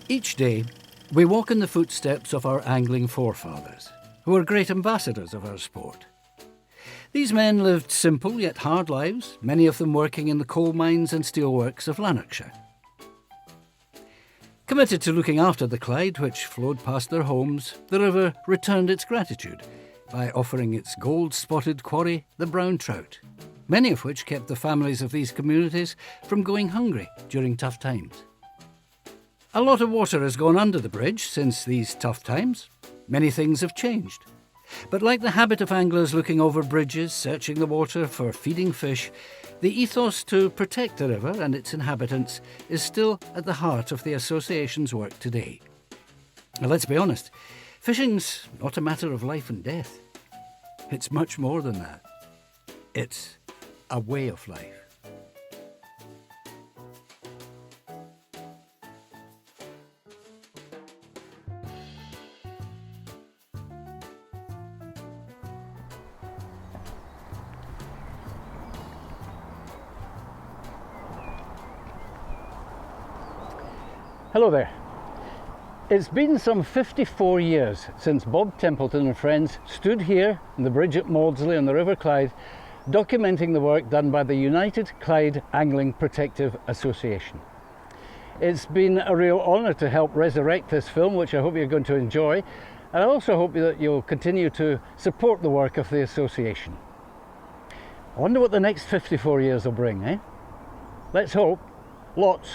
Each day, we walk in the footsteps of our angling forefathers, who are great ambassadors of our sport. These men lived simple yet hard lives, many of them working in the coal mines and steelworks of Lanarkshire. Committed to looking after the Clyde, which flowed past their homes, the river returned its gratitude by offering its gold-spotted quarry, the brown trout, many of which kept the families of these communities from going hungry during tough times. A lot of water has gone under the bridge since these tough times. Many things have changed. But like the habit of anglers looking over bridges, searching the water for feeding fish, the ethos to protect the river and its inhabitants is still at the heart of the association's work today. Now, let's be honest, fishing's not a matter of life and death. It's much more than that. It's a way of life. Hello there. It's been some 54 years since Bob Templeton and friends stood here on the bridge at Mauldslie on the River Clyde, documenting the work done by the United Clyde Angling Protective Association. It's been a real honour to help resurrect this film, which I hope you're going to enjoy, and I also hope that you'll continue to support the work of the association. I wonder what the next 54 years will bring, eh? Let's hope lots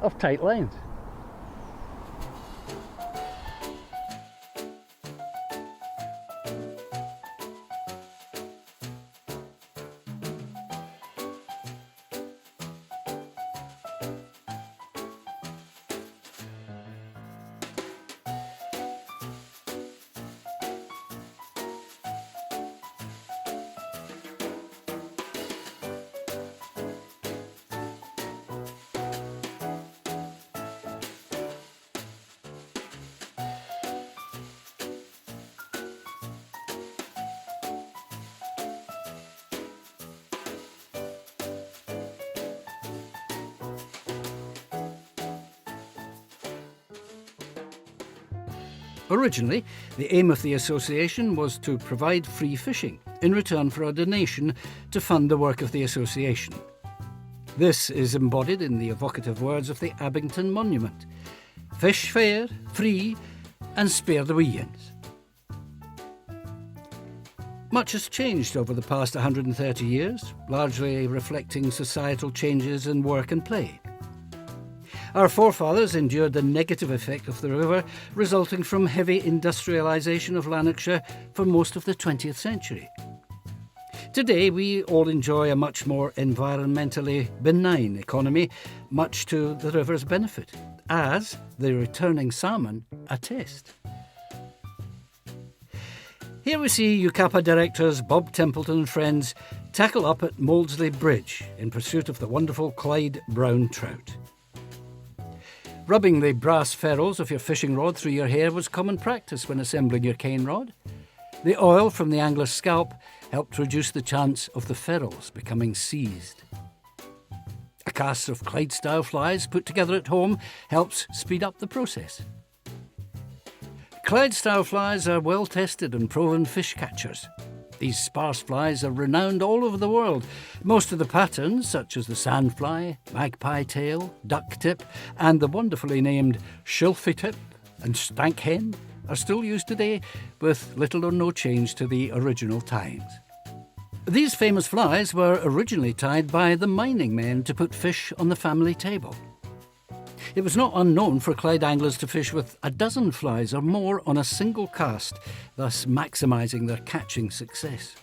of tight lines. Originally, the aim of the association was to provide free fishing in return for a donation to fund the work of the association. This is embodied in the evocative words of the Abington monument: "Fish fair, free, and spare the wee uns." Much has changed over the past 130 years, largely reflecting societal changes in work and play. Our forefathers endured the negative effect of the river resulting from heavy industrialisation of Lanarkshire for most of the 20th century. Today we all enjoy a much more environmentally benign economy, much to the river's benefit, as the returning salmon attest. Here we see UCAPA directors Bob Templeton and friends tackle up at Mauldslie Bridge in pursuit of the wonderful Clyde brown trout. Rubbing the brass ferrules of your fishing rod through your hair was common practice when assembling your cane rod. The oil from the angler's scalp helped reduce the chance of the ferrules becoming seized. A cast of Clyde-style flies put together at home helps speed up the process. Clyde-style flies are well tested and proven fish catchers. These sparse flies are renowned all over the world. Most of the patterns, such as the sandfly, magpie tail, duck tip, and the wonderfully named shilfie tip and stank hen, are still used today with little or no change to the original times. These famous flies were originally tied by the mining men to put fish on the family table. It was not unknown for Clyde anglers to fish with a dozen flies or more on a single cast, thus maximising their catching success.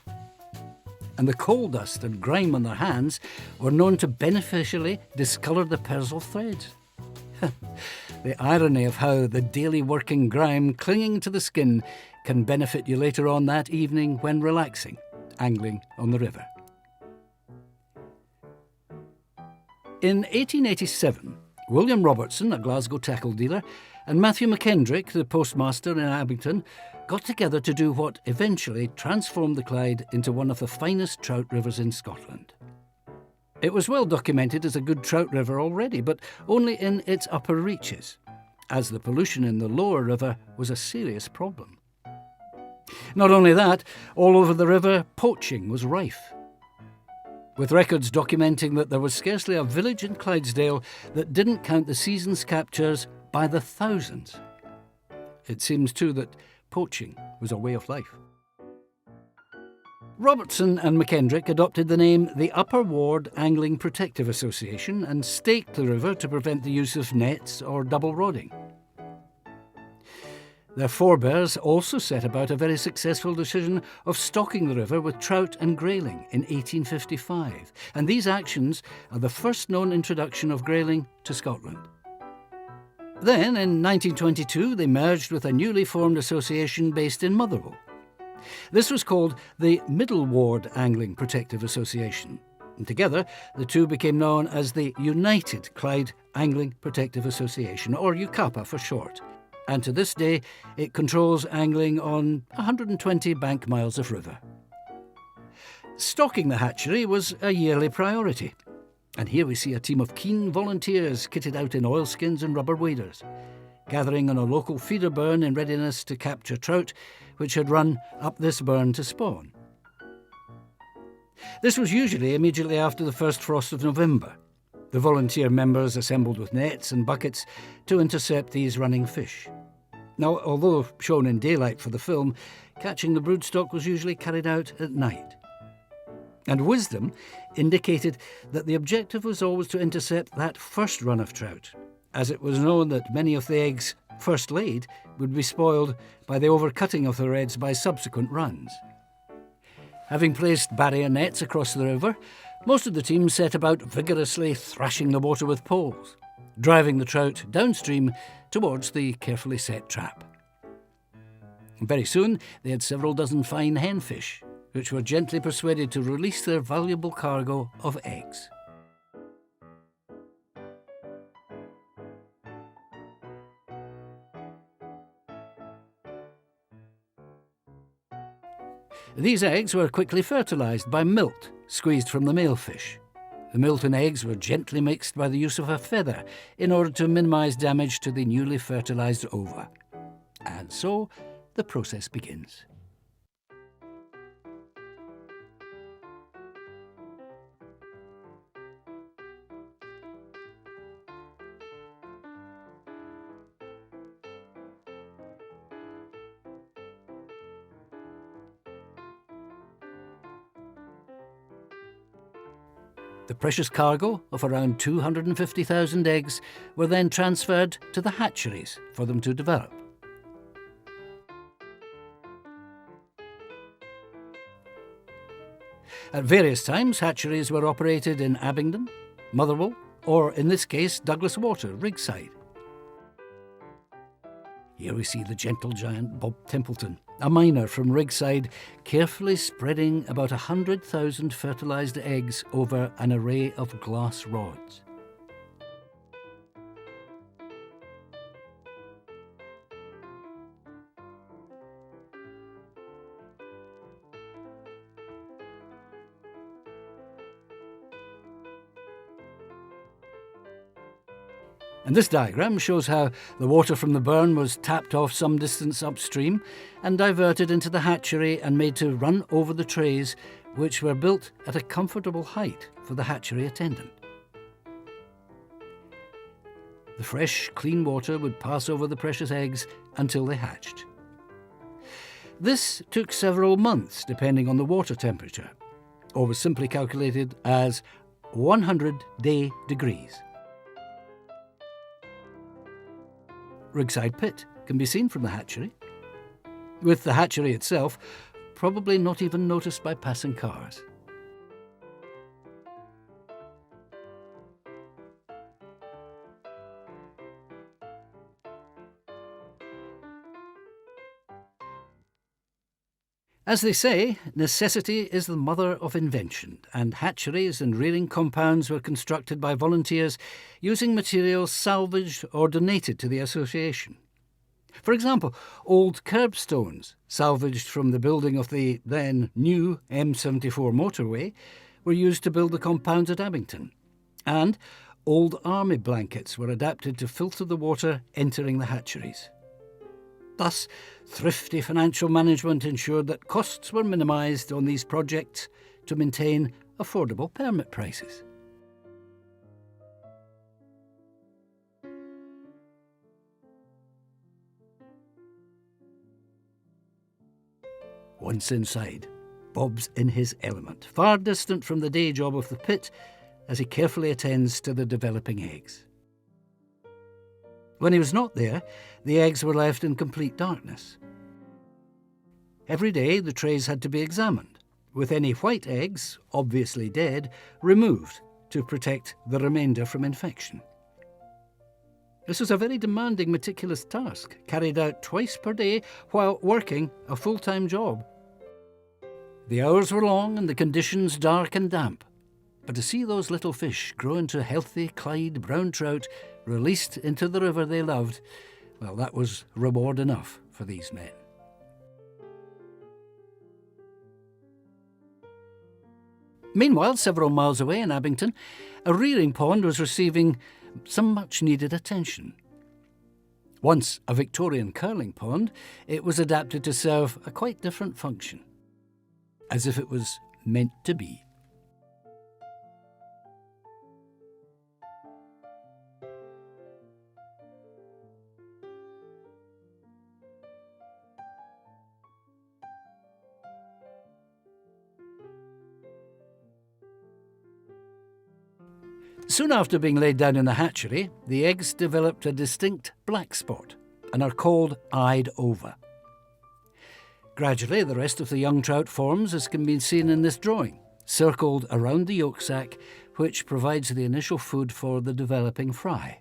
And the coal dust and grime on their hands were known to beneficially discolour the pearl threads. The irony of how the daily working grime clinging to the skin can benefit you later on that evening when relaxing, angling on the river. In 1887, William Robertson, a Glasgow tackle dealer, and Matthew McKendrick, the postmaster in Abington, got together to do what eventually transformed the Clyde into one of the finest trout rivers in Scotland. It was well documented as a good trout river already, but only in its upper reaches. as the pollution in the lower river was a serious problem. Not only that, all over the river, poaching was rife, with records documenting that there was scarcely a village in Clydesdale that didn't count the season's captures by the thousands. It seems too that poaching was a way of life. Robertson and McKendrick adopted the name the Upper Ward Angling Protective Association and staked the river to prevent the use of nets or double rodding. Their forebears also set about a very successful decision of stocking the river with trout and grayling in 1855, and these actions are the first known introduction of grayling to Scotland. Then, in 1922, they merged with a newly formed association based in Motherwell. This was called the Middle Ward Angling Protective Association, and together the two became known as the United Clyde Angling Protective Association, or UCAPA for short, and to this day it controls angling on 120 bank miles of river. Stocking the hatchery was a yearly priority, and here we see a team of keen volunteers kitted out in oilskins and rubber waders, gathering on a local feeder burn in readiness to capture trout which had run up this burn to spawn. This was usually immediately after the first frost of November. The volunteer members assembled with nets and buckets to intercept these running fish. Now, although shown in daylight for the film, catching the broodstock was usually carried out at night. And wisdom indicated that the objective was always to intercept that first run of trout, as it was known that many of the eggs first laid would be spoiled by the overcutting of the reds by subsequent runs. Having placed barrier nets across the river, most of the team set about vigorously thrashing the water with poles, driving the trout downstream towards the carefully set trap. And very soon they had several dozen fine henfish, which were gently persuaded to release their valuable cargo of eggs. These eggs were quickly fertilised by milt squeezed from the male fish. The milt and eggs were gently mixed by the use of a feather in order to minimise damage to the newly fertilised ova. And so the process begins. The precious cargo of around 250,000 eggs were then transferred to the hatcheries for them to develop. At various times, hatcheries were operated in Abington, Motherwell, or in this case, Douglas Water, Rigside. Here we see the gentle giant Bob Templeton, a miner from Rigside, carefully spreading about 100,000 fertilised eggs over an array of glass rods. And this diagram shows how the water from the burn was tapped off some distance upstream and diverted into the hatchery and made to run over the trays, which were built at a comfortable height for the hatchery attendant. The fresh, clean water would pass over the precious eggs until they hatched. This took several months depending on the water temperature, or was simply calculated as 100 day degrees. Rigside Pit can be seen from the hatchery, with the hatchery itself probably not even noticed by passing cars. As they say, necessity is the mother of invention, and hatcheries and rearing compounds were constructed by volunteers using materials salvaged or donated to the association. For example, old curbstones salvaged from the building of the then new M74 motorway were used to build the compounds at Abington, and Old army blankets were adapted to filter the water entering the hatcheries. Thus, thrifty financial management ensured that costs were minimised on these projects to maintain affordable permit prices. Once inside, Bob's in his element, far distant from the day job of the pit, as he carefully attends to the developing eggs. When he was not there, the eggs were left in complete darkness. Every day the trays had to be examined, with any white eggs, obviously dead, removed to protect the remainder from infection. This was a very demanding, meticulous task, carried out twice per day while working a full-time job. The hours were long and the conditions dark and damp, but to see those little fish grow into healthy Clyde brown trout released into the river they loved, well, that was reward enough for these men. Meanwhile, several miles away in Abington, a rearing pond was receiving some much-needed attention. Once a Victorian curling pond, it was adapted to serve a quite different function, as if it was meant to be. Soon after being laid down in the hatchery, the eggs developed a distinct black spot and are called eyed over. Gradually, the rest of the young trout forms, as can be seen in this drawing, circled around the yolk sac, which provides the initial food for the developing fry.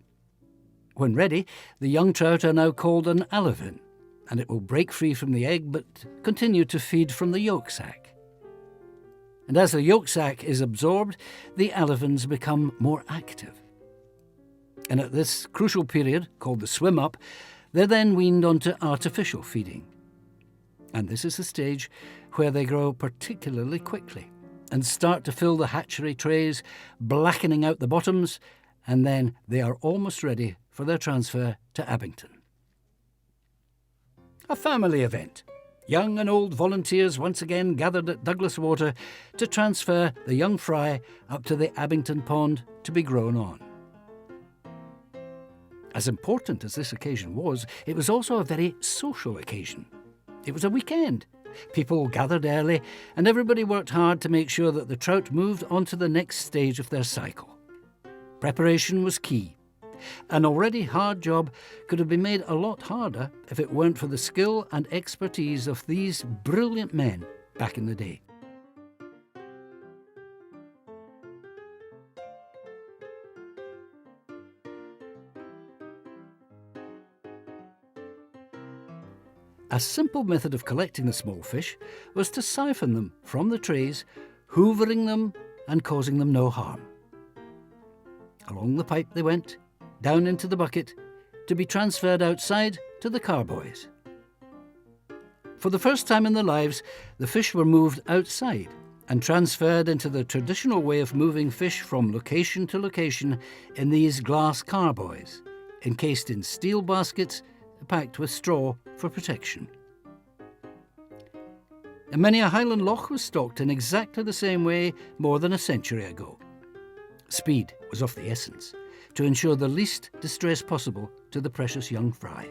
When ready, the young trout are now called an alevin, and it will break free from the egg but continue to feed from the yolk sac. And as the yolk sac is absorbed, the alevins become more active. And at this crucial period, called the swim-up, they're then weaned onto artificial feeding. And this is the stage where they grow particularly quickly and start to fill the hatchery trays, blackening out the bottoms, and then they are almost ready for their transfer to Abington. A family event. Young and old volunteers once again gathered at Douglas Water to transfer the young fry up to the Abington pond to be grown on. As important as this occasion was, it was also a very social occasion. It was a weekend. People gathered early and everybody worked hard to make sure that the trout moved on to the next stage of their cycle. Preparation was key. An already hard job could have been made a lot harder if it weren't for the skill and expertise of these brilliant men back in the day. A simple method of collecting the small fish was to siphon them from the trays, hoovering them and causing them no harm. Along the pipe they went, down into the bucket, to be transferred outside to the carboys. For the first time in their lives, the fish were moved outside and transferred into the traditional way of moving fish from location to location in these glass carboys, encased in steel baskets packed with straw for protection. And many a Highland loch was stocked in exactly the same way more than a century ago. Speed was of the essence, to ensure the least distress possible to the precious young fry.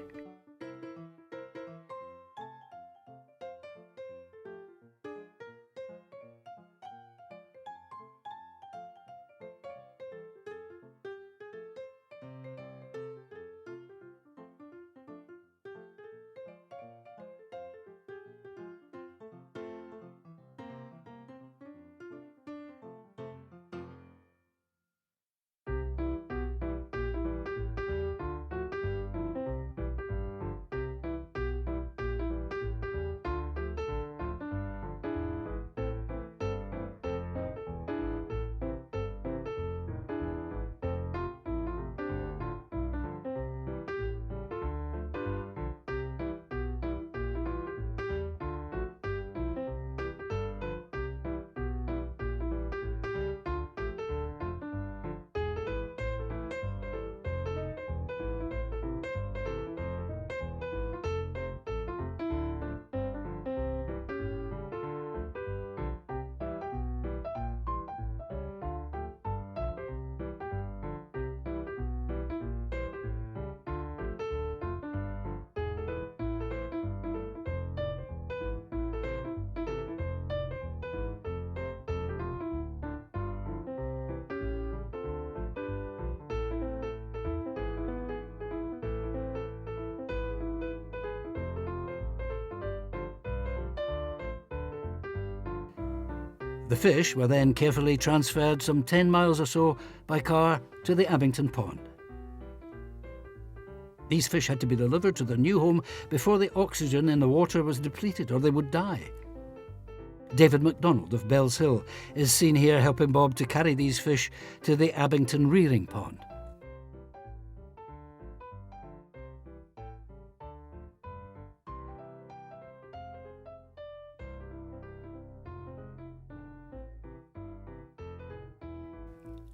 The fish were then carefully transferred some 10 miles or so by car to the Abington pond. These fish had to be delivered to their new home before the oxygen in the water was depleted, or they would die. David MacDonald of Bells Hill is seen here helping Bob to carry these fish to the Abington rearing pond.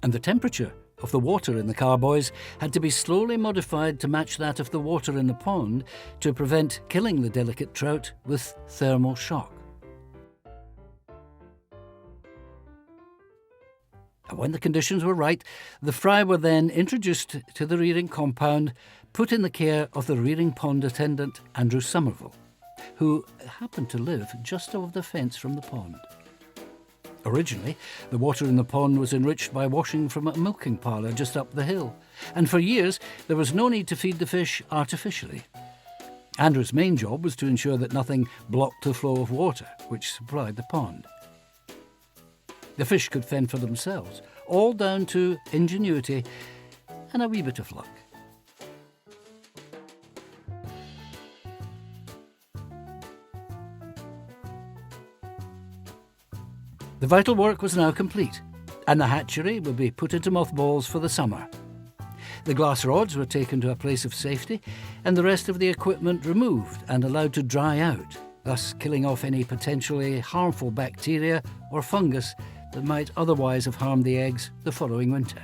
And the temperature of the water in the carboys had to be slowly modified to match that of the water in the pond to prevent killing the delicate trout with thermal shock. And when the conditions were right, the fry were then introduced to the rearing compound, put in the care of the rearing pond attendant Andrew Somerville, who happened to live just over the fence from the pond. Originally, the water in the pond was enriched by washing from a milking parlour just up the hill, and for years there was no need to feed the fish artificially. Andrew's main job was to ensure that nothing blocked the flow of water, which supplied the pond. The fish could fend for themselves, all down to ingenuity and a wee bit of luck. The vital work was now complete, and the hatchery would be put into mothballs for the summer. The glass rods were taken to a place of safety, and the rest of the equipment removed and allowed to dry out, thus killing off any potentially harmful bacteria or fungus that might otherwise have harmed the eggs the following winter.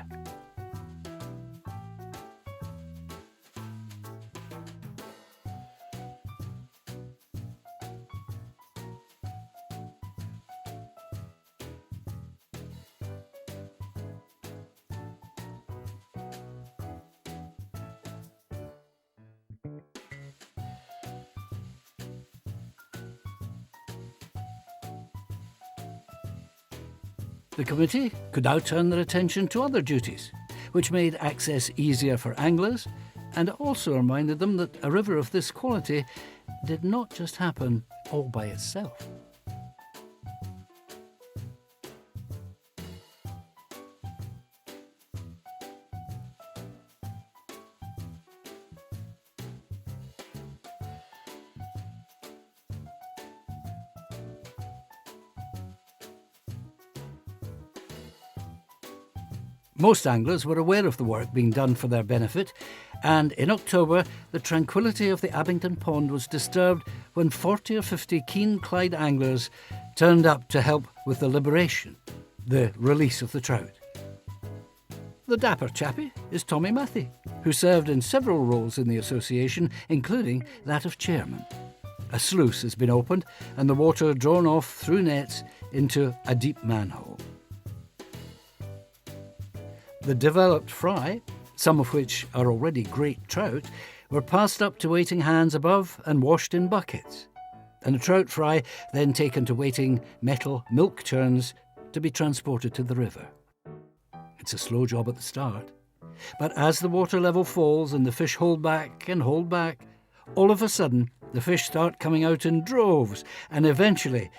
The committee could now turn their attention to other duties, which made access easier for anglers and also reminded them that a river of this quality did not just happen all by itself. Most anglers were aware of the work being done for their benefit, and in October the tranquillity of the Abington pond was disturbed when 40 or 50 keen Clyde anglers turned up to help with the liberation, the release of the trout. The dapper chappie is Tommy Matthey, who served in several roles in the association, including that of chairman. A sluice has been opened and the water drawn off through nets into a deep manhole. The developed fry, some of which are already great trout, were passed up to waiting hands above and washed in buckets, and the trout fry then taken to waiting metal milk churns to be transported to the river. It's a slow job at the start, but as the water level falls and the fish hold back, all of a sudden the fish start coming out in droves, and eventually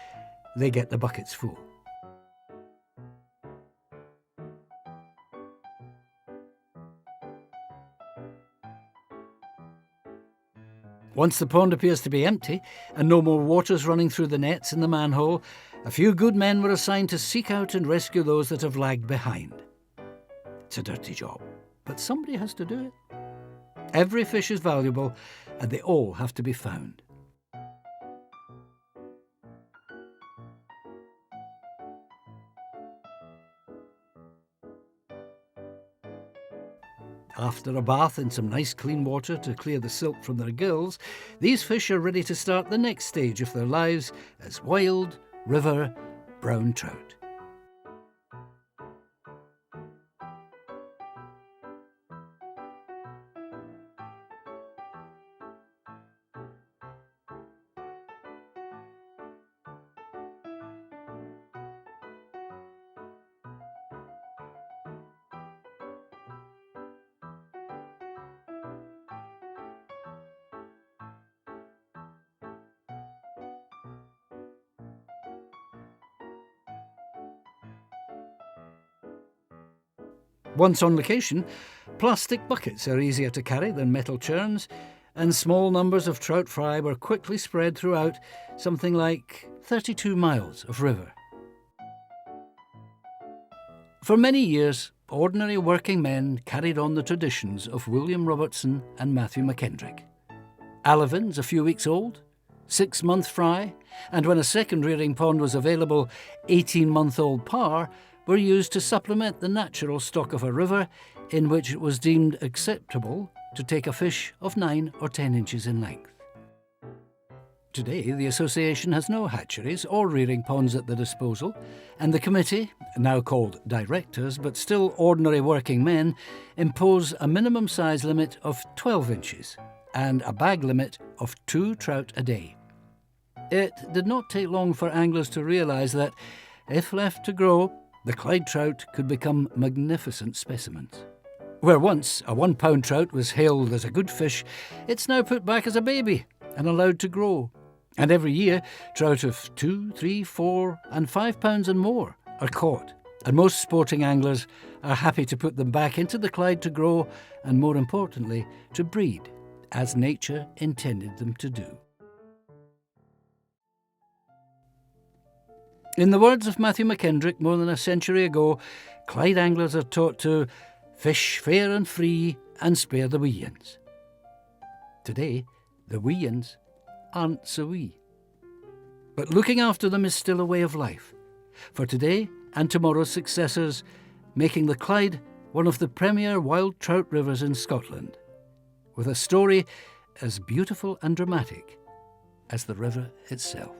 they get the buckets full. Once the pond appears to be empty and no more water's running through the nets in the manhole, a few good men were assigned to seek out and rescue those that have lagged behind. It's a dirty job, but somebody has to do it. Every fish is valuable and they all have to be found. After a bath in some nice clean water to clear the silt from their gills, these fish are ready to start the next stage of their lives as wild, river, brown trout. Once on location, plastic buckets are easier to carry than metal churns, and small numbers of trout fry were quickly spread throughout something like 32 miles of river. For many years, ordinary working men carried on the traditions of William Robertson and Matthew McKendrick. Alevins a few weeks old, 6-month fry, and when a second rearing pond was available, 18-month-old par were used to supplement the natural stock of a river in which it was deemed acceptable to take a fish of 9 or 10 inches in length. Today, the association has no hatcheries or rearing ponds at their disposal, and the committee, now called directors but still ordinary working men, impose a minimum size limit of 12 inches and a bag limit of 2 trout a day. It did not take long for anglers to realise that, if left to grow, the Clyde trout could become magnificent specimens. Where once a 1-pound trout was hailed as a good fish, it's now put back as a baby and allowed to grow. And every year, trout of 2, 3, 4 and 5 pounds and more are caught. And most sporting anglers are happy to put them back into the Clyde to grow and, more importantly, to breed, as nature intended them to do. In the words of Matthew McKendrick more than a century ago, Clyde anglers are taught to fish fair and free and spare the wee uns. Today, the wee uns aren't so wee. But looking after them is still a way of life, for today and tomorrow's successors, making the Clyde one of the premier wild trout rivers in Scotland, with a story as beautiful and dramatic as the river itself.